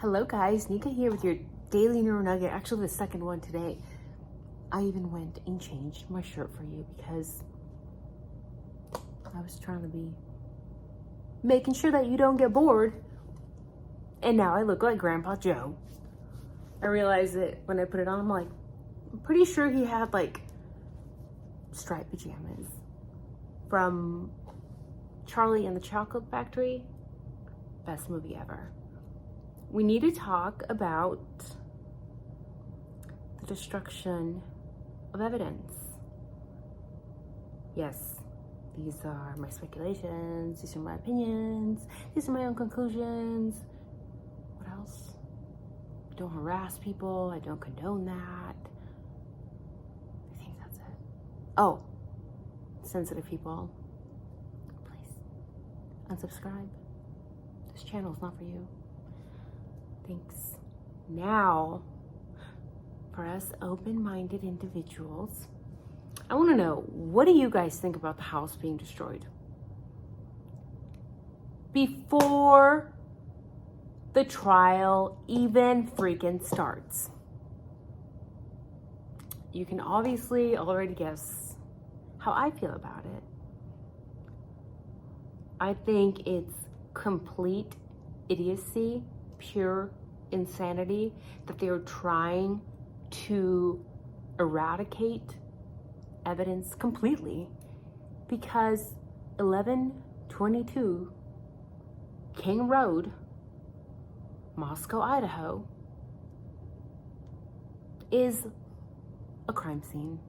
Hello guys, Nika here with your daily neuro nugget, actually the second one today. I even went and changed my shirt for you because I was trying to be making sure that you don't get bored. And now I look like Grandpa Joe. I realized that when I put it on, I'm pretty sure he had like striped pajamas from Charlie and the Chocolate Factory. Best movie ever. We need to talk about the destruction of evidence. Yes, these are my speculations, these are my opinions, these are my own conclusions. What else? I don't harass people, I don't condone that. I think that's it. Oh, sensitive people, please unsubscribe. This channel is not for you. Thanks. Now, for us open-minded individuals, I want to know, what do you guys think about the house being destroyed? Before the trial even freaking starts. You can obviously already guess how I feel about it. I think it's complete idiocy, pure insanity that they are trying to eradicate evidence completely, because 1122 King Road, Moscow, Idaho is a crime scene.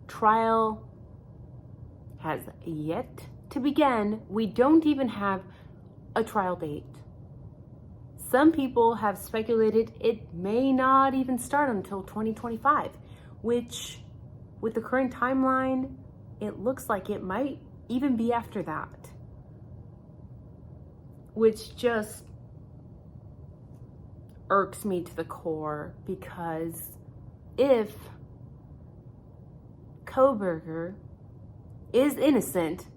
Trial has yet to begin. We don't even have a trial date. Some people have speculated it may not even start until 2025, which with the current timeline, it looks like it might even be after that, which just irks me to the core, because if Koberger is innocent,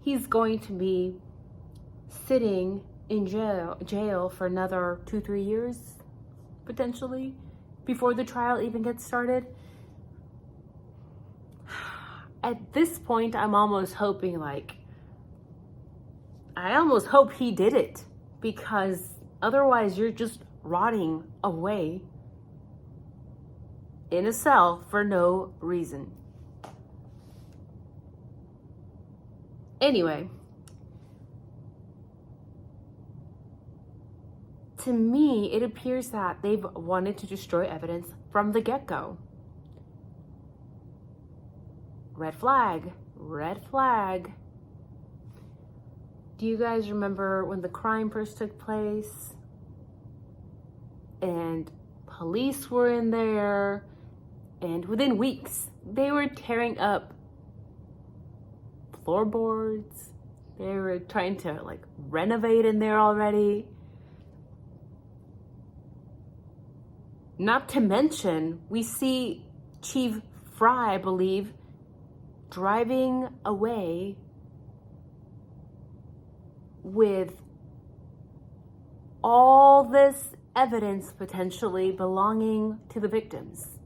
he's going to be sitting in jail for another 2-3 years, potentially, before the trial even gets started. At this point, I'm almost hoping, I almost hope he did it, because otherwise you're just rotting away in a cell for no reason. Anyway, to me, it appears that they've wanted to destroy evidence from the get-go. Red flag, red flag. Do you guys remember when the crime first took place and police were in there, and within weeks they were tearing up floorboards? They were trying to renovate in there already. Not to mention, we see Chief Fry, I believe, driving away with all this evidence potentially belonging to the victims.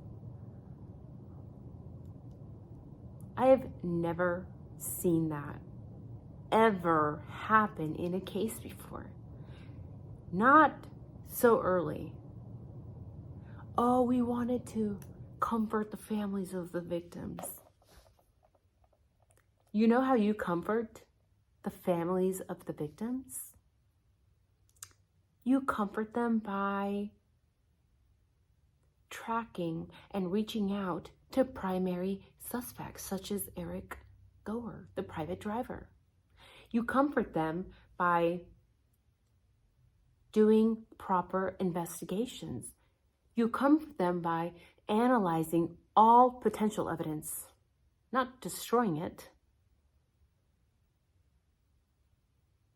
I have never seen that ever happen in a case before. Not so early. Oh, we wanted to comfort the families of the victims. You know how you comfort the families of the victims? You comfort them by tracking and reaching out to primary suspects, such as Eric Goer, the private driver. You comfort them by doing proper investigations. You comfort them by analyzing all potential evidence, not destroying it.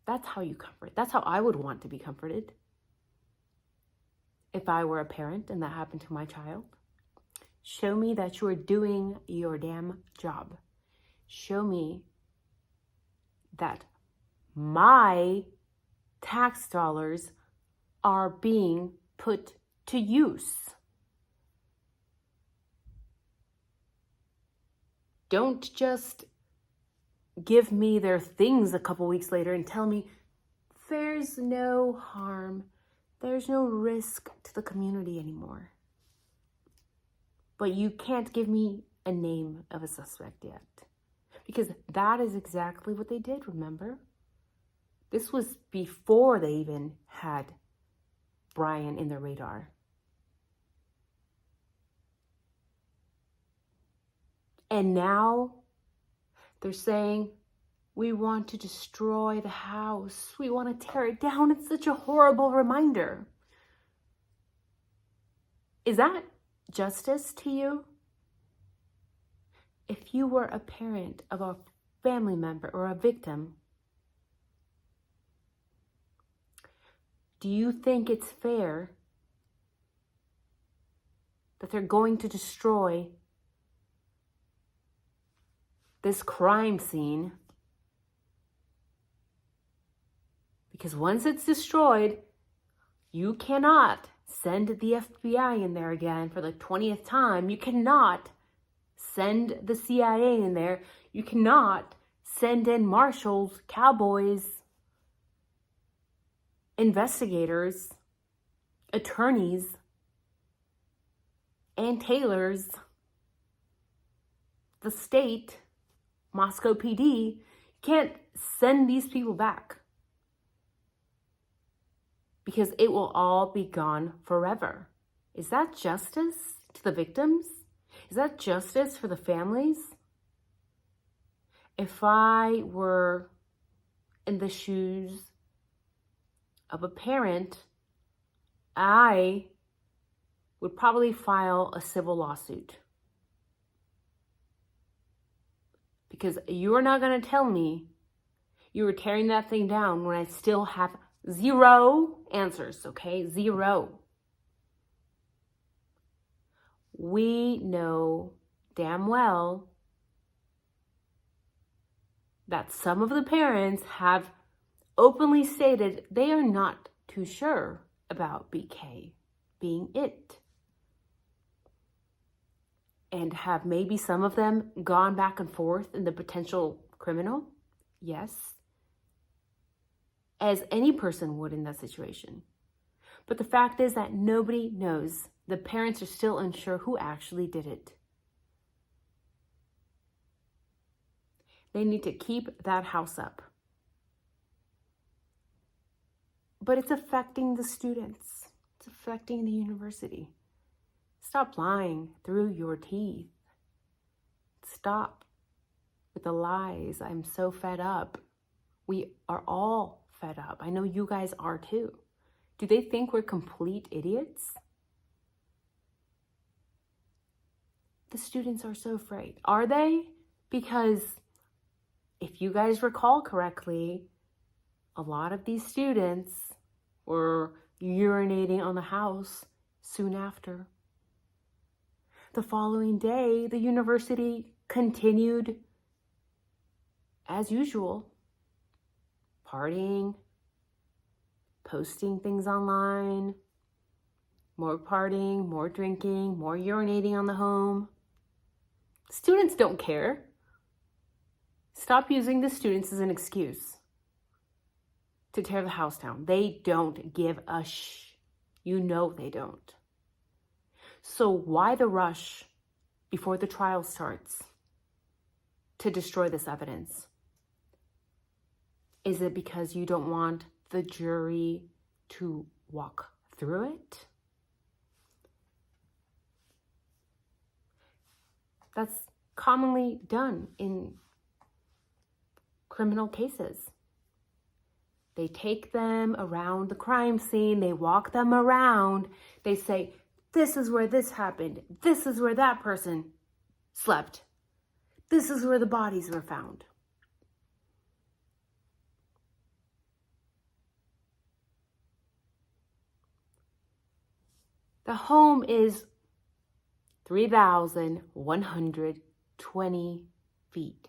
That's how you comfort. That's how I would want to be comforted if I were a parent and that happened to my child. Show me that you are doing your damn job. Show me that my tax dollars are being put to use. Don't just give me their things a couple weeks later and tell me there's no harm, there's no risk to the community anymore. But you can't give me a name of a suspect yet. Because that is exactly what they did, remember? This was before they even had Brian in their radar. And now they're saying, we want to destroy the house. We want to tear it down. It's such a horrible reminder. Is that justice to you? If you were a parent of a family member or a victim, do you think it's fair that they're going to destroy this crime scene? Because once it's destroyed, you cannot send the FBI in there again for the 20th time. You cannot send the CIA in there. You cannot send in marshals, cowboys, investigators, attorneys, and tailors, the state, Moscow PD. You can't send these people back because it will all be gone forever. Is that justice to the victims? Is that justice for the families? If I were in the shoes of a parent, I would probably file a civil lawsuit. Because you're not going to tell me you were tearing that thing down when I still have zero answers, okay? Zero. We know damn well that some of the parents have openly stated they are not too sure about BK being it. And have maybe some of them gone back and forth in the potential criminal? Yes. As any person would in that situation. But the fact is that nobody knows. The parents are still unsure who actually did it. They need to keep that house up. But it's affecting the students. It's affecting the university. Stop lying through your teeth. Stop with the lies. I'm so fed up. We are all fed up. I know you guys are too. Do they think we're complete idiots? The students are so afraid. Are they? Because if you guys recall correctly, a lot of these students were urinating on the house soon after. The following day, the university continued as usual, partying, posting things online, more partying, more drinking, more urinating on the home. Students don't care. Stop using the students as an excuse to tear the house down. They don't give a You know they don't. So why the rush before the trial starts to destroy this evidence? Is it because you don't want the jury to walk through it? That's commonly done in criminal cases. They take them around the crime scene. They walk them around. They say, this is where this happened. This is where that person slept. This is where the bodies were found. The home is 3,120 feet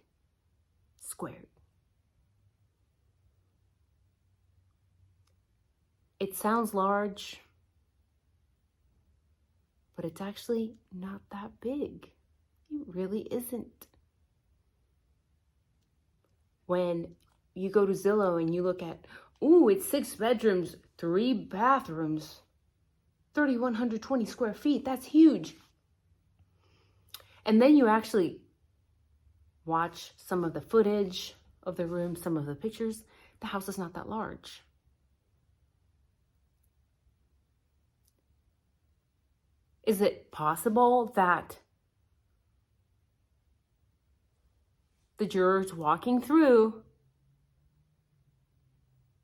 squared. It sounds large, but it's actually not that big. It really isn't. When you go to Zillow and you look at, ooh, it's 6 bedrooms, 3 bathrooms, 3,120 square feet. That's huge. And then you actually watch some of the footage of the room, some of the pictures. The house is not that large. Is it possible that the jurors walking through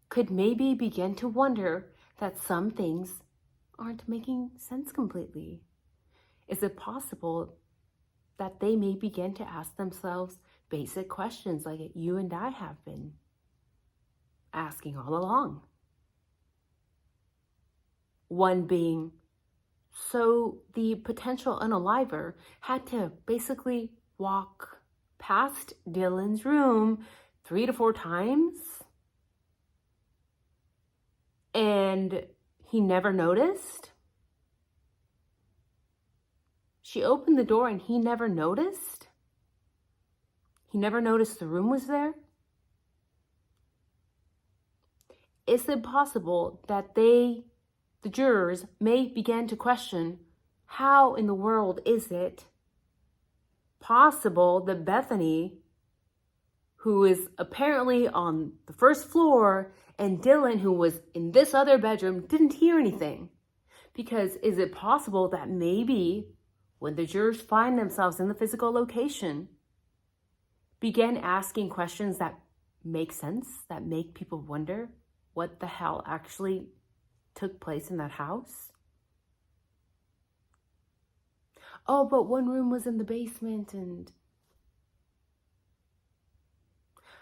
could maybe begin to wonder that some things aren't making sense completely? Is it possible that they may begin to ask themselves basic questions like you and I have been asking all along? One being, so the potential unaliver had to basically walk past Dylan's room 3 to 4 times and he never noticed? She opened the door and he never noticed? He never noticed the room was there? Is it possible that the jurors may begin to question, how in the world is it possible that Bethany, who is apparently on the first floor, and Dylan, who was in this other bedroom, didn't hear anything? Because is it possible that maybe when the jurors find themselves in the physical location, begin asking questions that make sense, that make people wonder what the hell actually took place in that house? Oh, but one room was in the basement, and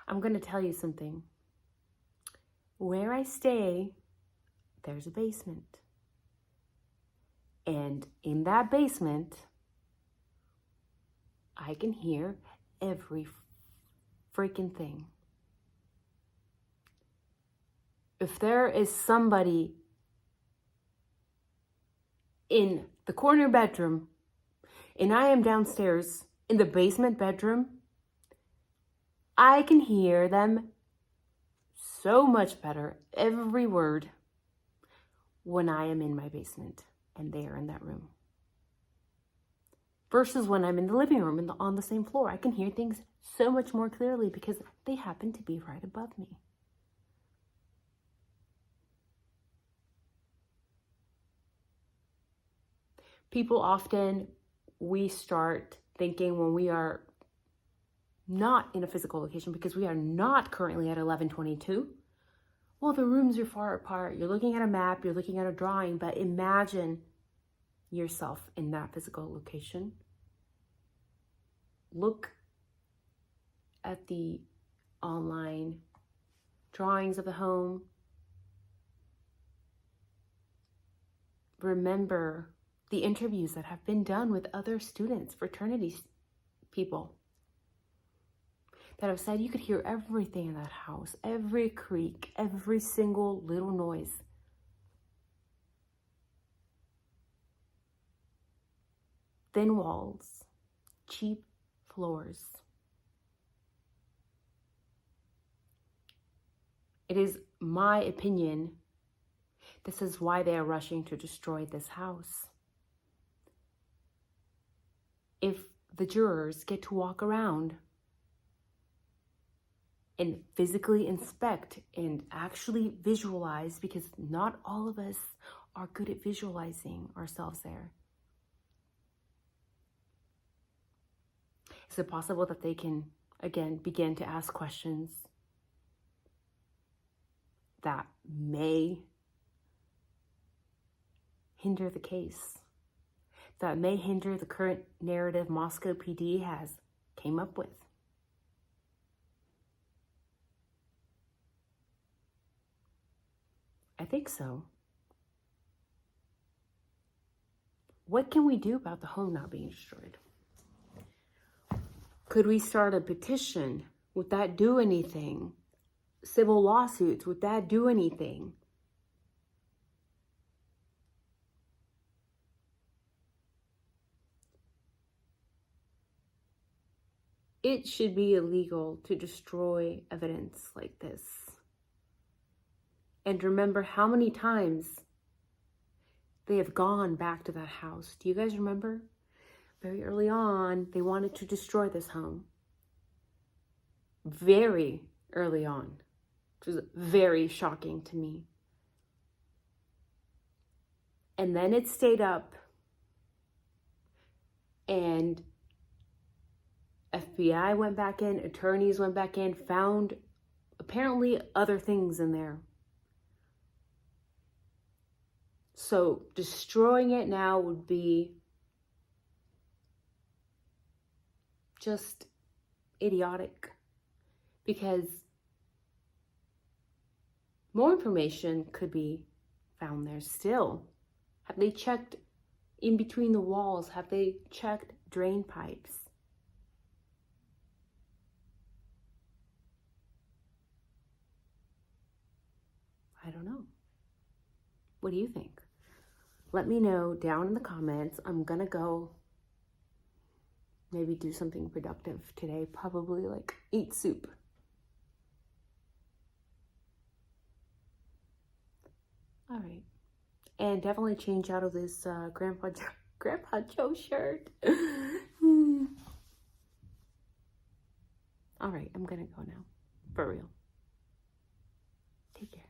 I'm going to tell you something. Where I stay, there's a basement. And in that basement, I can hear every freaking thing. If there is somebody in the corner bedroom and I am downstairs in the basement bedroom, I can hear them so much better, every word, when I am in my basement and they are in that room. Versus when I'm in the living room and on the same floor, I can hear things so much more clearly because they happen to be right above me. People often, we start thinking when we are not in a physical location, because we are not currently at 1122. Well, the rooms are far apart. You're looking at a map, you're looking at a drawing, but imagine yourself in that physical location. Look at the online drawings of the home. Remember the interviews that have been done with other students, fraternity people, that have said you could hear everything in that house, every creak, every single little noise. Thin walls, cheap floors. It is my opinion, this is why they are rushing to destroy this house. If the jurors get to walk around and physically inspect and actually visualize, because not all of us are good at visualizing ourselves there. Is it possible that they can, again, begin to ask questions that may hinder the case, that may hinder the current narrative Moscow PD has came up with? I think so. What can we do about the home not being destroyed? Could we start a petition? Would that do anything? Civil lawsuits, would that do anything? It should be illegal to destroy evidence like this. And remember how many times they have gone back to that house. Do you guys remember? Very early on, they wanted to destroy this home. Very early on, which was very shocking to me. And then it stayed up, and FBI went back in, attorneys went back in, found apparently other things in there. So destroying it now would be just idiotic, because more information could be found there still. Have they checked in between the walls? Have they checked drain pipes? I don't know. What do you think? Let me know down in the comments. I'm gonna go maybe do something productive today. Probably like eat soup. All right. And definitely change out of this Grandpa Joe shirt. All right, I'm gonna go now. For real. Take care.